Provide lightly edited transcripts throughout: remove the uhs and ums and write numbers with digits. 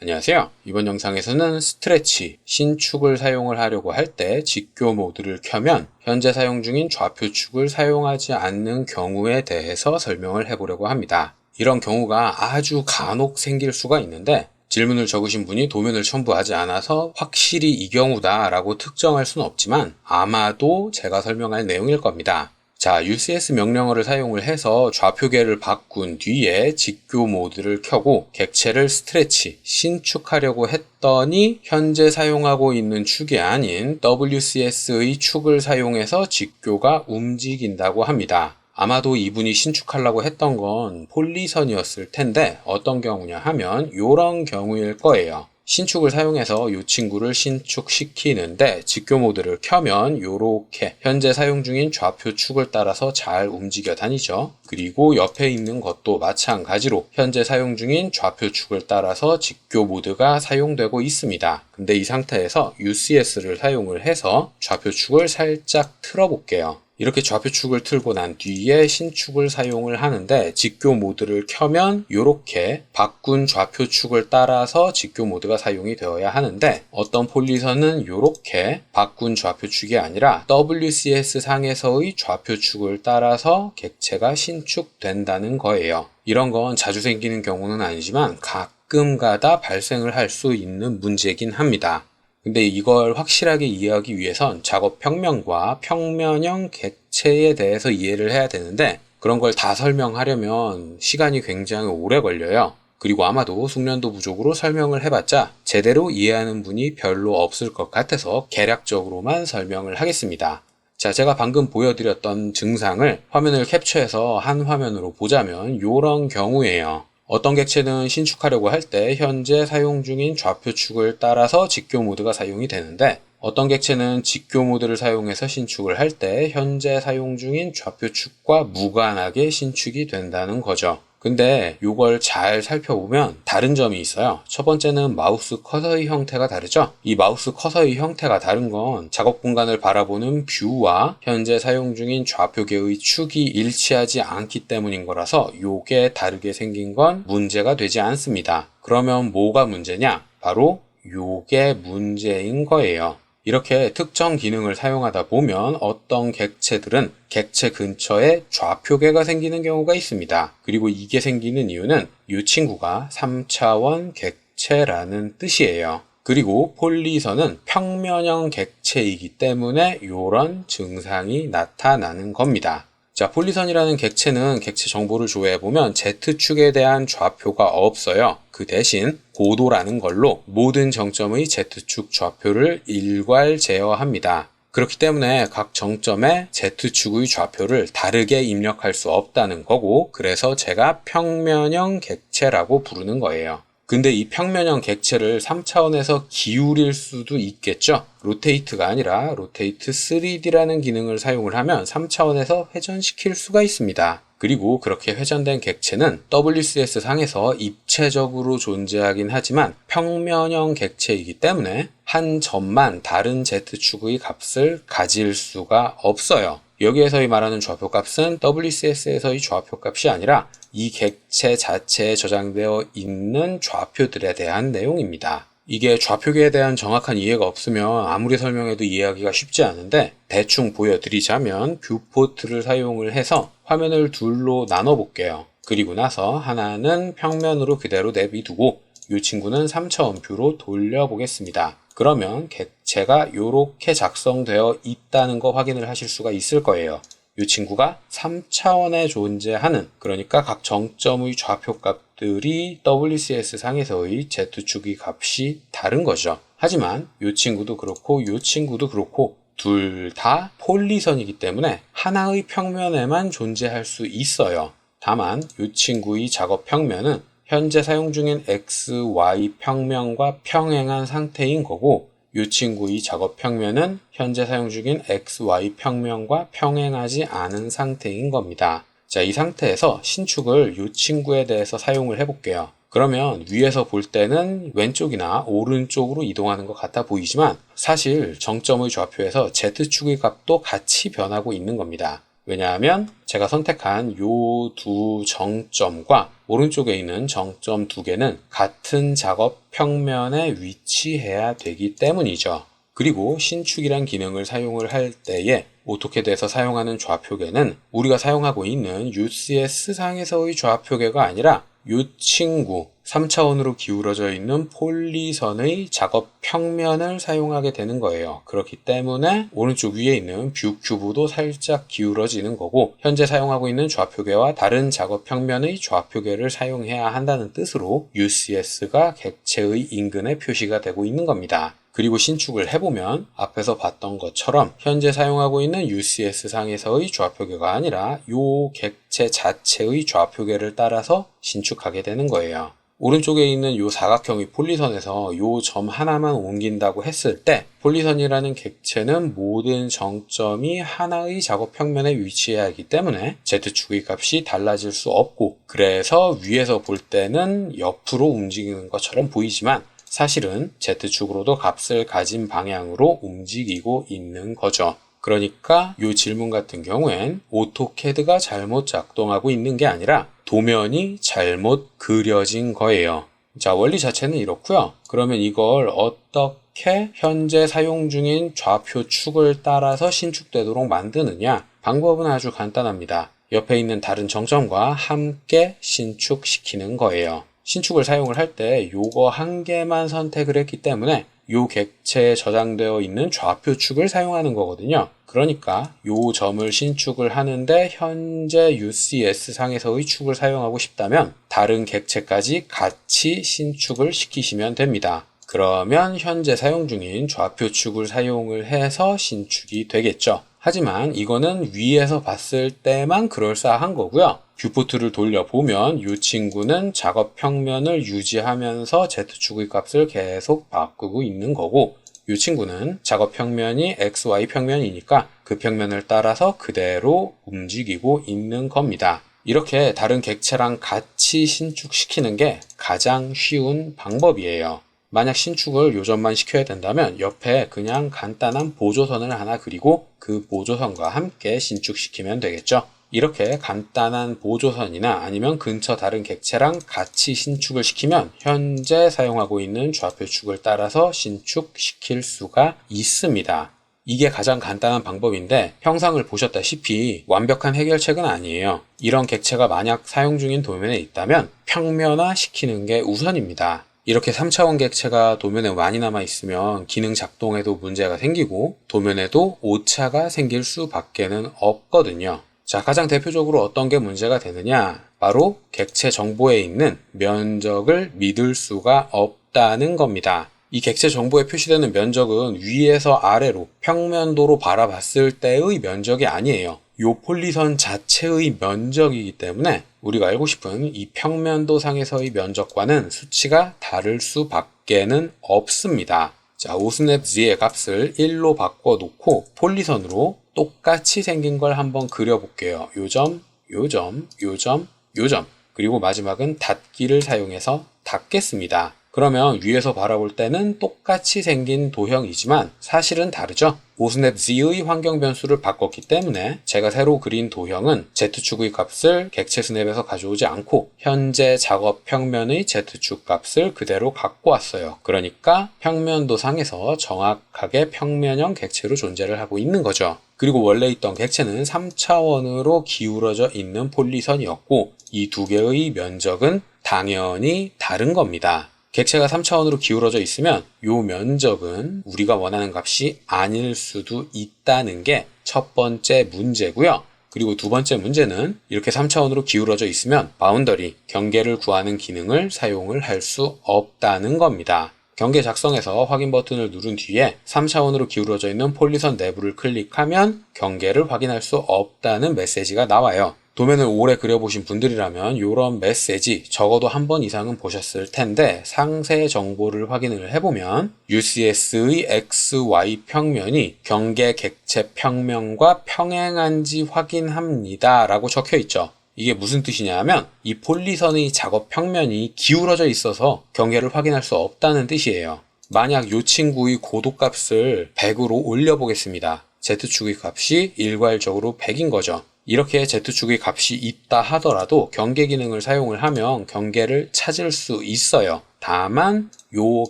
안녕하세요. 이번 영상에서는 스트레치, 신축을 사용을 하려고 할 때 직교 모드를 켜면 현재 사용 중인 좌표축을 사용하지 않는 경우에 대해서 설명을 해보려고 합니다. 이런 경우가 아주 간혹 생길 수가 있는데 질문을 적으신 분이 도면을 첨부하지 않아서 확실히 이 경우다 라고 특정할 수는 없지만 아마도 제가 설명할 내용일 겁니다. 자, UCS 명령어를 사용을 해서 좌표계를 바꾼 뒤에 직교 모드를 켜고 객체를 스트레치, 신축하려고 했더니 현재 사용하고 있는 축이 아닌 WCS의 축을 사용해서 직교가 움직인다고 합니다. 아마도 이분이 신축하려고 했던 건 폴리선이었을 텐데 어떤 경우냐 하면 이런 경우일 거예요. 신축을 사용해서 이 친구를 신축시키는데 직교 모드를 켜면 이렇게 현재 사용 중인 좌표축을 따라서 잘 움직여 다니죠. 그리고 옆에 있는 것도 마찬가지로 현재 사용 중인 좌표축을 따라서 직교 모드가 사용되고 있습니다. 근데 이 상태에서 UCS를 사용을 해서 좌표축을 살짝 틀어 볼게요. 이렇게 좌표축을 틀고 난 뒤에 신축을 사용을 하는데 직교 모드를 켜면 이렇게 바꾼 좌표축을 따라서 직교 모드가 사용이 되어야 하는데 어떤 폴리선은 이렇게 바꾼 좌표축이 아니라 WCS 상에서의 좌표축을 따라서 객체가 신축된다는 거예요. 이런 건 자주 생기는 경우는 아니지만 가끔가다 발생을 할 수 있는 문제이긴 합니다. 근데 이걸 확실하게 이해하기 위해선 작업 평면과 평면형 객체에 대해서 이해를 해야 되는데 그런 걸 다 설명하려면 시간이 굉장히 오래 걸려요. 그리고 아마도 숙련도 부족으로 설명을 해봤자 제대로 이해하는 분이 별로 없을 것 같아서 개략적으로만 설명을 하겠습니다. 자, 제가 방금 보여드렸던 증상을 화면을 캡처해서 한 화면으로 보자면 이런 경우예요. 어떤 객체는 신축하려고 할 때 현재 사용 중인 좌표축을 따라서 직교 모드가 사용이 되는데 어떤 객체는 직교 모드를 사용해서 신축을 할 때 현재 사용 중인 좌표축과 무관하게 신축이 된다는 거죠. 근데 이걸 잘 살펴보면 다른 점이 있어요. 첫 번째는 마우스 커서의 형태가 다르죠? 이 마우스 커서의 형태가 다른 건 작업 공간을 바라보는 뷰와 현재 사용 중인 좌표계의 축이 일치하지 않기 때문인 거라서 이게 다르게 생긴 건 문제가 되지 않습니다. 그러면 뭐가 문제냐? 바로 이게 문제인 거예요. 이렇게 특정 기능을 사용하다 보면 어떤 객체들은 객체 근처에 좌표계가 생기는 경우가 있습니다. 그리고 이게 생기는 이유는 이 친구가 3차원 객체라는 뜻이에요. 그리고 폴리선은 평면형 객체이기 때문에 이런 증상이 나타나는 겁니다. 자, 폴리선이라는 객체는 객체 정보를 조회해보면 Z축에 대한 좌표가 없어요. 그 대신 고도라는 걸로 모든 정점의 Z축 좌표를 일괄 제어합니다. 그렇기 때문에 각 정점의 Z축의 좌표를 다르게 입력할 수 없다는 거고 그래서 제가 평면형 객체라고 부르는 거예요. 근데 이 평면형 객체를 3차원에서 기울일 수도 있겠죠? 로테이트가 아니라 로테이트 3D라는 기능을 사용을 하면 3차원에서 회전시킬 수가 있습니다. 그리고 그렇게 회전된 객체는 WCS 상에서 입체적으로 존재하긴 하지만 평면형 객체이기 때문에 한 점만 다른 Z축의 값을 가질 수가 없어요. 여기에서의 말하는 좌표값은 WCS에서의 좌표값이 아니라 이 객체 자체에 저장되어 있는 좌표들에 대한 내용입니다. 이게 좌표계에 대한 정확한 이해가 없으면 아무리 설명해도 이해하기가 쉽지 않은데 대충 보여드리자면 뷰포트를 사용을 해서 화면을 둘로 나눠 볼게요. 그리고 나서 하나는 평면으로 그대로 내비두고 이 친구는 3차원 뷰로 돌려보겠습니다. 그러면 객체가 이렇게 작성되어 있다는 거 확인을 하실 수가 있을 거예요. 이 친구가 3차원에 존재하는, 그러니까 각 정점의 좌표값들이 WCS 상에서의 Z축의 값이 다른 거죠. 하지만 이 친구도 그렇고 이 친구도 그렇고 둘 다 폴리선이기 때문에 하나의 평면에만 존재할 수 있어요. 다만 이 친구의 작업 평면은 현재 사용 중인 XY 평면과 평행한 상태인 거고 이 친구의 작업 평면은 현재 사용 중인 XY 평면과 평행하지 않은 상태인 겁니다. 자, 이 상태에서 신축을 이 친구에 대해서 사용을 해볼게요. 그러면 위에서 볼 때는 왼쪽이나 오른쪽으로 이동하는 것 같아 보이지만 사실 정점의 좌표에서 Z축의 값도 같이 변하고 있는 겁니다. 왜냐하면 제가 선택한 요 두 정점과 오른쪽에 있는 정점 두 개는 같은 작업 평면에 위치해야 되기 때문이죠. 그리고 신축이란 기능을 사용을 할 때에 오토캐드에서 사용하는 좌표계는 우리가 사용하고 있는 UCS 상에서의 좌표계가 아니라 이 친구 3차원으로 기울어져 있는 폴리선의 작업 평면을 사용하게 되는 거예요. 그렇기 때문에 오른쪽 위에 있는 뷰 큐브도 살짝 기울어지는 거고, 현재 사용하고 있는 좌표계와 다른 작업 평면의 좌표계를 사용해야 한다는 뜻으로 UCS가 객체의 인근에 표시가 되고 있는 겁니다. 그리고 신축을 해보면 앞에서 봤던 것처럼 현재 사용하고 있는 UCS 상에서의 좌표계가 아니라 요 객체 자체의 좌표계를 따라서 신축하게 되는 거예요. 오른쪽에 있는 요 사각형의 폴리선에서 요 점 하나만 옮긴다고 했을 때 폴리선이라는 객체는 모든 정점이 하나의 작업 평면에 위치해야 하기 때문에 Z축의 값이 달라질 수 없고, 그래서 위에서 볼 때는 옆으로 움직이는 것처럼 보이지만 사실은 Z축으로도 값을 가진 방향으로 움직이고 있는 거죠. 그러니까 이 질문 같은 경우엔 오토캐드가 잘못 작동하고 있는 게 아니라 도면이 잘못 그려진 거예요. 자, 원리 자체는 이렇고요. 그러면 이걸 어떻게 현재 사용 중인 좌표축을 따라서 신축되도록 만드느냐? 방법은 아주 간단합니다. 옆에 있는 다른 정점과 함께 신축시키는 거예요. 신축을 사용을 할 때 요거 한 개만 선택을 했기 때문에 요 객체에 저장되어 있는 좌표축을 사용하는 거거든요. 그러니까 요 점을 신축을 하는데 현재 UCS 상에서의 축을 사용하고 싶다면 다른 객체까지 같이 신축을 시키시면 됩니다. 그러면 현재 사용 중인 좌표축을 사용을 해서 신축이 되겠죠. 하지만 이거는 위에서 봤을 때만 그럴싸한 거고요. 뷰포트를 돌려보면 이 친구는 작업 평면을 유지하면서 Z축의 값을 계속 바꾸고 있는 거고, 이 친구는 작업 평면이 XY 평면이니까 그 평면을 따라서 그대로 움직이고 있는 겁니다. 이렇게 다른 객체랑 같이 신축시키는 게 가장 쉬운 방법이에요. 만약 신축을 요점만 시켜야 된다면 옆에 그냥 간단한 보조선을 하나 그리고 그 보조선과 함께 신축시키면 되겠죠. 이렇게 간단한 보조선이나 아니면 근처 다른 객체랑 같이 신축을 시키면 현재 사용하고 있는 좌표축을 따라서 신축시킬 수가 있습니다. 이게 가장 간단한 방법인데 형상을 보셨다시피 완벽한 해결책은 아니에요. 이런 객체가 만약 사용 중인 도면에 있다면 평면화 시키는 게 우선입니다. 이렇게 3차원 객체가 도면에 많이 남아있으면 기능 작동에도 문제가 생기고 도면에도 오차가 생길 수밖에는 없거든요. 자, 가장 대표적으로 어떤 게 문제가 되느냐? 바로 객체 정보에 있는 면적을 믿을 수가 없다는 겁니다. 이 객체 정보에 표시되는 면적은 위에서 아래로 평면도로 바라봤을 때의 면적이 아니에요. 요 폴리선 자체의 면적이기 때문에 우리가 알고 싶은 이 평면도 상에서의 면적과는 수치가 다를 수밖에는 없습니다. 자, 오스냅Z의 값을 1로 바꿔놓고 폴리선으로 똑같이 생긴 걸 한번 그려볼게요. 요점, 요점, 요점, 요점, 그리고 마지막은 닫기를 사용해서 닫겠습니다. 그러면 위에서 바라볼 때는 똑같이 생긴 도형이지만 사실은 다르죠. 오스냅Z의 환경 변수를 바꿨기 때문에 제가 새로 그린 도형은 Z축의 값을 객체 스냅에서 가져오지 않고 현재 작업 평면의 Z축 값을 그대로 갖고 왔어요. 그러니까 평면도상에서 정확하게 평면형 객체로 존재를 하고 있는 거죠. 그리고 원래 있던 객체는 3차원으로 기울어져 있는 폴리선이었고 이 두 개의 면적은 당연히 다른 겁니다. 객체가 3차원으로 기울어져 있으면 이 면적은 우리가 원하는 값이 아닐 수도 있다는 게 첫 번째 문제고요. 그리고 두 번째 문제는 이렇게 3차원으로 기울어져 있으면 바운더리, 경계를 구하는 기능을 사용을 할 수 없다는 겁니다. 경계 작성에서 확인 버튼을 누른 뒤에 3차원으로 기울어져 있는 폴리선 내부를 클릭하면 경계를 확인할 수 없다는 메시지가 나와요. 도면을 오래 그려보신 분들이라면 이런 메시지 적어도 한 번 이상은 보셨을 텐데 상세 정보를 확인을 해보면 UCS의 XY 평면이 경계 객체 평면과 평행한지 확인합니다 라고 적혀 있죠. 이게 무슨 뜻이냐면 이 폴리선의 작업 평면이 기울어져 있어서 경계를 확인할 수 없다는 뜻이에요. 만약 이 친구의 고도값을 100으로 올려보겠습니다. Z축의 값이 일괄적으로 100인 거죠. 이렇게 Z축의 값이 있다 하더라도 경계 기능을 사용을 하면 경계를 찾을 수 있어요. 다만 요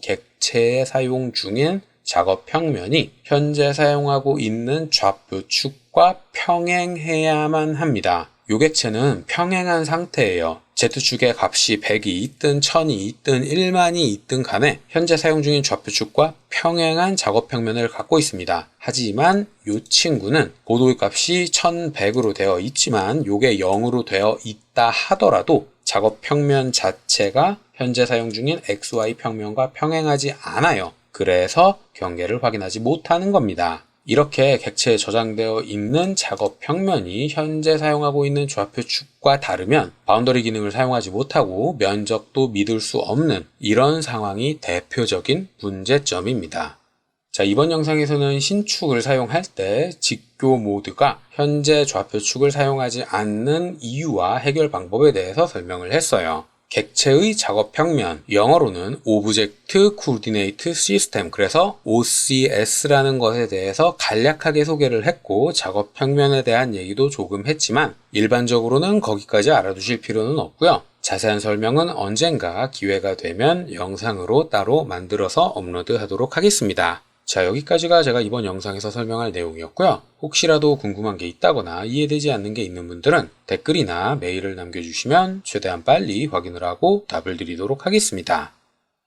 객체에 사용 중인 작업 평면이 현재 사용하고 있는 좌표축과 평행해야만 합니다. 요 객체는 평행한 상태예요. Z축의 값이 100이 있든 1000이 있든 1만이 있든 간에 현재 사용 중인 좌표축과 평행한 작업 평면을 갖고 있습니다. 하지만 이 친구는 고도의 값이 1100으로 되어 있지만 요게 0으로 되어 있다 하더라도 작업 평면 자체가 현재 사용 중인 XY 평면과 평행하지 않아요. 그래서 경계를 확인하지 못하는 겁니다. 이렇게 객체에 저장되어 있는 작업 평면이 현재 사용하고 있는 좌표축과 다르면 바운더리 기능을 사용하지 못하고 면적도 믿을 수 없는 이런 상황이 대표적인 문제점입니다. 자, 이번 영상에서는 신축을 사용할 때 직교 모드가 현재 좌표축을 사용하지 않는 이유와 해결 방법에 대해서 설명을 했어요. 객체의 작업 평면, 영어로는 Object Coordinate System, 그래서 OCS라는 것에 대해서 간략하게 소개를 했고 작업 평면에 대한 얘기도 조금 했지만 일반적으로는 거기까지 알아두실 필요는 없고요. 자세한 설명은 언젠가 기회가 되면 영상으로 따로 만들어서 업로드하도록 하겠습니다. 자, 여기까지가 제가 이번 영상에서 설명할 내용이었고요. 혹시라도 궁금한 게 있다거나 이해되지 않는 게 있는 분들은 댓글이나 메일을 남겨주시면 최대한 빨리 확인을 하고 답을 드리도록 하겠습니다.